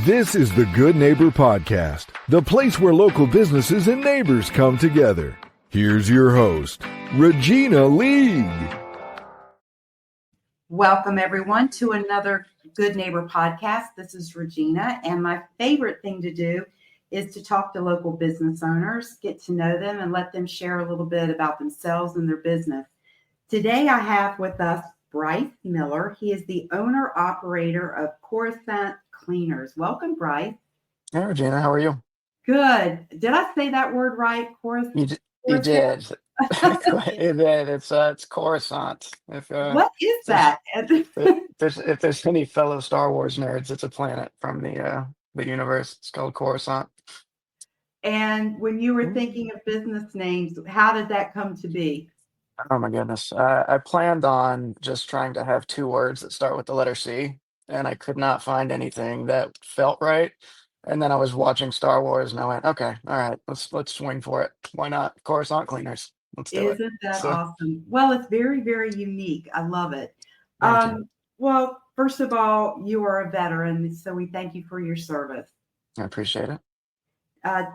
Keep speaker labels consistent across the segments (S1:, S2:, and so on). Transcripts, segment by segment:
S1: This is the Good Neighbor Podcast, the place where local businesses and neighbors come together. Here's your host, Regina League.
S2: Welcome, everyone, to another Good Neighbor Podcast. This is Regina, and my favorite thing to do is to talk to local business owners, get to know them, and let them share a little bit about themselves and their business. Today, I have with us Brice Miller. He is the owner-operator of Coruscant Cleaners. Welcome, Brice.
S3: Hey, Regina, how are you?
S2: Good. Did I say that word right?
S3: You did. You did. You did. It's Coruscant.
S2: What is that?
S3: If there's any fellow Star Wars nerds, it's a planet from the universe. It's called Coruscant.
S2: And when you were thinking of business names, how did that come to be?
S3: Oh my goodness. I planned on just trying to have two words that start with the letter C, and I could not find anything that felt right. And then I was watching Star Wars, and I went, okay, all right, let's swing for it. Why not? Coruscant Cleaners. Let's do it.
S2: Isn't that
S3: So,
S2: awesome? Well, it's very, very unique. I love it.
S3: thank you.
S2: Well, first of all, you are a veteran, so we thank you for your service.
S3: I appreciate it.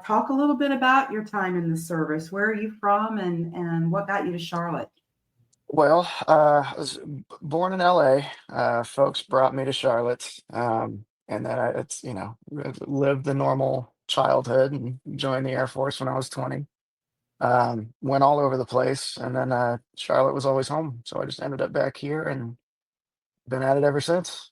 S2: Talk a little bit about your time in the service. Where are you from, and what got you to Charlotte?
S3: Well, I was born in LA. Folks brought me to Charlotte, and then lived the normal childhood and joined the Air Force when I was 20. Went all over the place, and then Charlotte was always home, so I just ended up back here and been at it ever since.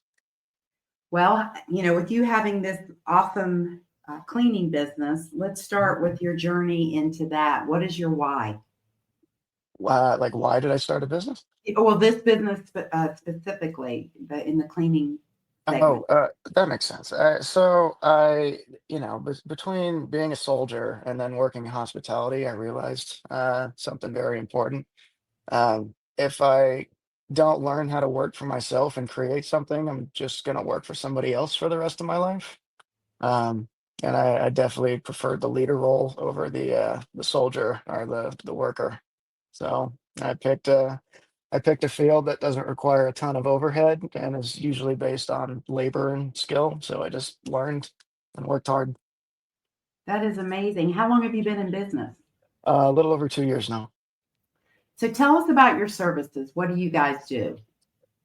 S2: Well, with you having this awesome cleaning business, let's start with your journey into that. What is your why?
S3: Why did I start a business?
S2: Well, this business specifically, in the cleaning segment.
S3: That makes sense. So I, between being a soldier and then working in hospitality, I realized something very important. If I don't learn how to work for myself and create something, I'm just going to work for somebody else for the rest of my life. And I definitely preferred the leader role over the soldier or the worker. So I picked a field that doesn't require a ton of overhead and is usually based on labor and skill. So I just learned and worked hard.
S2: That is amazing. How long have you been in business?
S3: A little over 2 years now.
S2: So tell us about your services. What do you guys do?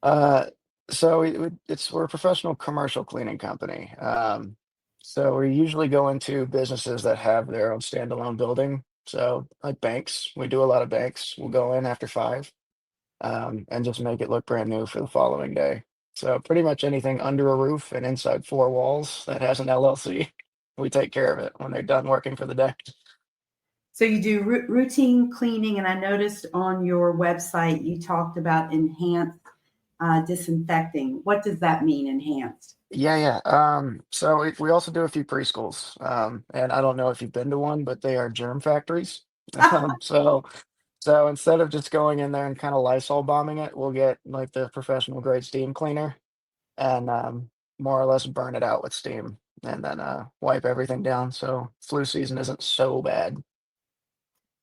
S3: So we're a professional commercial cleaning company. So we usually go into businesses that have their own standalone building. So like banks, we do a lot of banks. We'll go in after 5, and just make it look brand new for the following day. So pretty much anything under a roof and inside 4 walls that has an LLC, we take care of it when they're done working for the day.
S2: So you do routine cleaning, and I noticed on your website you talked about enhanced disinfecting. What does that mean, enhanced?
S3: Yeah. So we also do a few preschools, and I don't know if you've been to one, but they are germ factories. So instead of just going in there and kind of Lysol bombing it, we'll get like the professional grade steam cleaner and more or less burn it out with steam, and then wipe everything down so flu season isn't so bad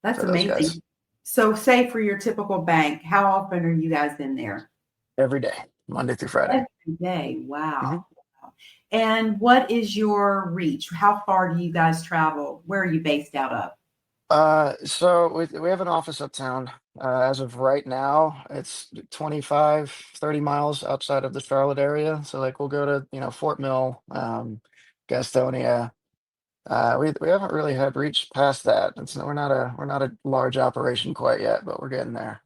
S2: That's
S3: for those
S2: amazing.
S3: guys.
S2: So say for your typical bank, how often are you guys in there?
S3: Every day, Monday through Friday.
S2: Every day. Wow.
S3: hmm
S2: Wow. And what is your reach? How far do you guys travel? Where are you based out of?
S3: So we have an office uptown. As of right now, it's 25, 30 miles outside of the Charlotte area. So like we'll go to, Fort Mill, Gastonia. We haven't really had reached past that. We're not a large operation quite yet, but we're getting there.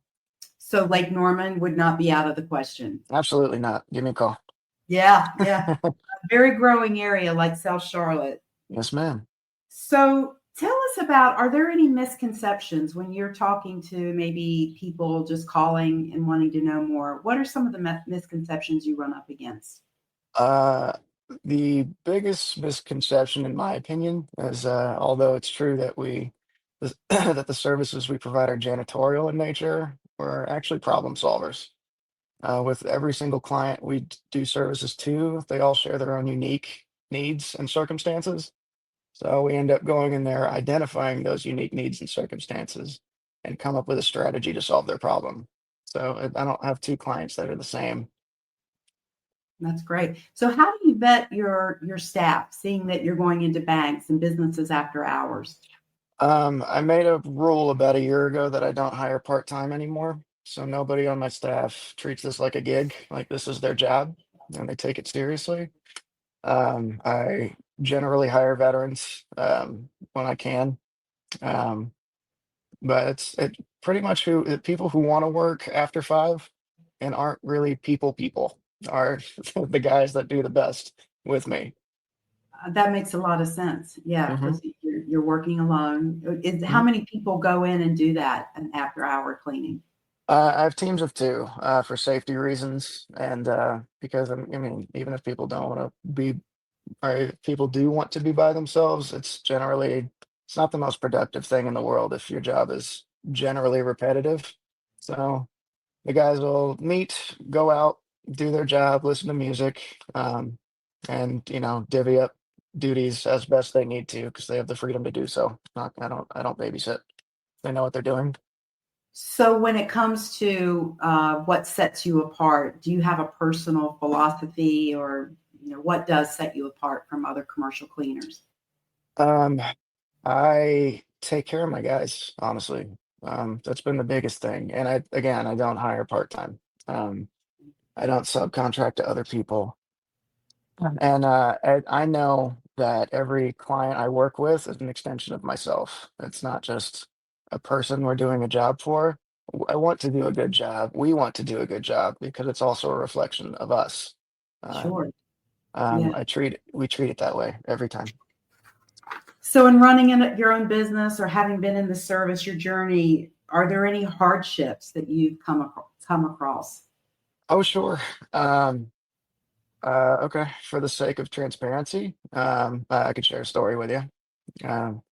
S2: So Lake Norman would not be out of the question.
S3: Absolutely not. Give me a call.
S2: Yeah. A very growing area like South Charlotte.
S3: Yes, ma'am.
S2: So tell us about, are there any misconceptions when you're talking to maybe people just calling and wanting to know more? What are some of the misconceptions you run up against?
S3: The biggest misconception, in my opinion, is although it's true that that the services we provide are janitorial in nature, we're actually problem solvers. With every single client we do services to, they all share their own unique needs and circumstances. So we end up going in there, identifying those unique needs and circumstances, and come up with a strategy to solve their problem. So I don't have 2 clients that are the same.
S2: That's great. So how do you vet your staff, seeing that you're going into banks and businesses after hours?
S3: I made a rule about a year ago that I don't hire part-time anymore. So nobody on my staff treats this like a gig, like this is their job, and they take it seriously. I generally hire veterans when I can, um, but it pretty much people who want to work after 5 and aren't really people are the guys that do the best with me.
S2: That makes a lot of sense. Yeah,
S3: hmm
S2: because you're working alone. How many people go in and do that, an after-hour cleaning?
S3: I have teams of 2 for safety reasons, and because I mean, even if people don't want to be, or if people do want to be by themselves, it's not the most productive thing in the world if your job is generally repetitive. So the guys will meet, go out, do their job, listen to music, and divvy up duties as best they need to because they have the freedom to do so. Not, I don't babysit. They know what they're doing.
S2: So when it comes to what sets you apart, do you have a personal philosophy, or what does set you apart from other commercial cleaners?
S3: Um, I take care of my guys, honestly. That's been the biggest thing. And I don't hire part-time. Um, I don't subcontract to other people. And I know that every client I work with is an extension of myself. It's not just a person we're doing a job for. I want to do a good job. We want to do a good job because it's also a reflection of us. Um,
S2: Sure. Yeah.
S3: we treat it that way every time.
S2: So in running your own business or having been in the service, your journey, are there any hardships that you've come across?
S3: Oh, sure. Um, okay. For the sake of transparency, I could share a story with you. Um,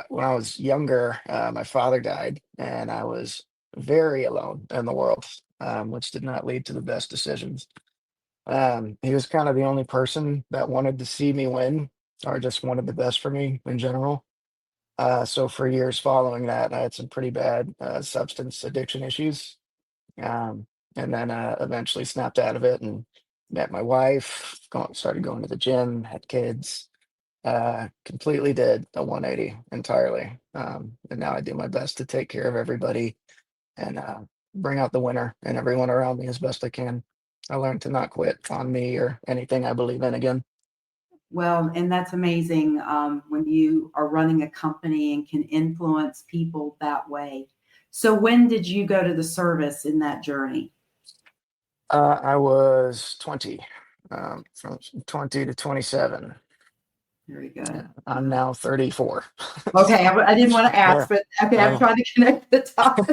S3: when I was younger, my father died, and I was very alone in the world, which did not lead to the best decisions. He was kind of the only person that wanted to see me win, or just wanted the best for me in general. So for years following that, I had some pretty bad substance addiction issues, um, and then eventually snapped out of it and met my wife. Started going to the gym, had kids. Completely did a 180 entirely. And now I do my best to take care of everybody and bring out the winner and everyone around me as best I can. I learned to not quit on me or anything I believe in again.
S2: Well, and that's amazing when you are running a company and can influence people that way. So when did you go to the service in that journey?
S3: I was 20, from 20 to 27.
S2: Very good.
S3: I'm now 34.
S2: Okay, I didn't want to
S3: Yeah.
S2: ask, but okay, I'm trying to connect the dots.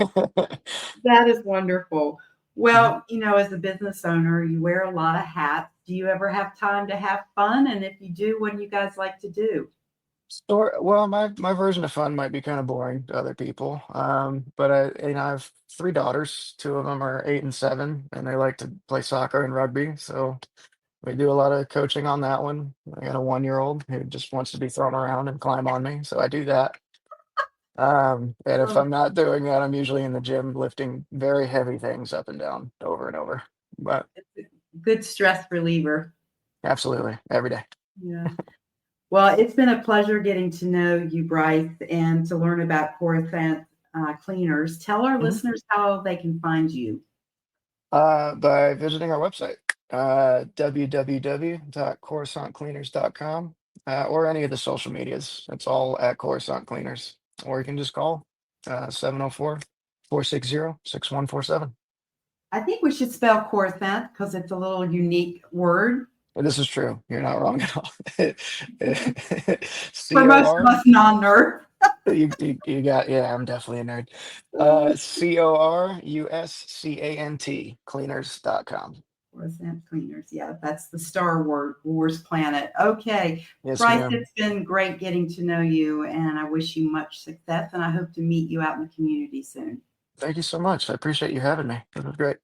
S2: That is wonderful.
S3: Mhm.
S2: Well, as a business owner, you wear a lot of hats. Do you ever have time to have fun? And if you do, what do you guys like to do?
S3: Or well, my version of fun might be kind of boring to other people. But I have 3 daughters. 2 of them are 8 and 7, and they like to play soccer and rugby. So we do a lot of coaching on that one. I got a 1-year-old who just wants to be thrown around and climb on me, so I do that. And if
S2: Oh,
S3: I'm not doing that, I'm usually in the gym lifting very heavy things up and down over and over. But
S2: good stress reliever.
S3: absolutely, every day.
S2: Yeah. Well, it's been a pleasure getting to know you, Brice, and to learn about Coruscant Cleaners. Tell our
S3: Mhm.
S2: listeners how they can find you.
S3: By visiting our website, www.coruscantcleaners.com, or any of the social medias. It's all at Coruscant Cleaners. Or you can just call 704
S2: I think we should spell Coruscant because it's a little unique word.
S3: This is true. You're not wrong at all.
S2: For most of
S3: COR.
S2: us non-nerds.
S3: You got, yeah, I'm definitely a nerd. CORUSCANT, cleaners.com.
S2: Coruscant Cleaners. Yeah, that's the Star Wars planet. Okay.
S3: Yes,
S2: Brice,
S3: ma'am.
S2: it's been great getting to know you, and I wish you much success, and I hope to meet you out in the community soon.
S3: Thank you so much. I appreciate you having me. This was great.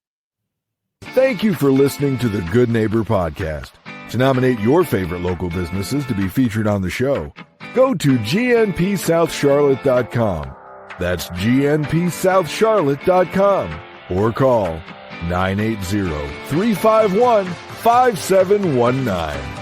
S1: Thank you for listening to the Good Neighbor Podcast. To nominate your favorite local businesses to be featured on the show, go to gnpsouthcharlotte.com. That's gnpsouthcharlotte.com or call 980-351 5719.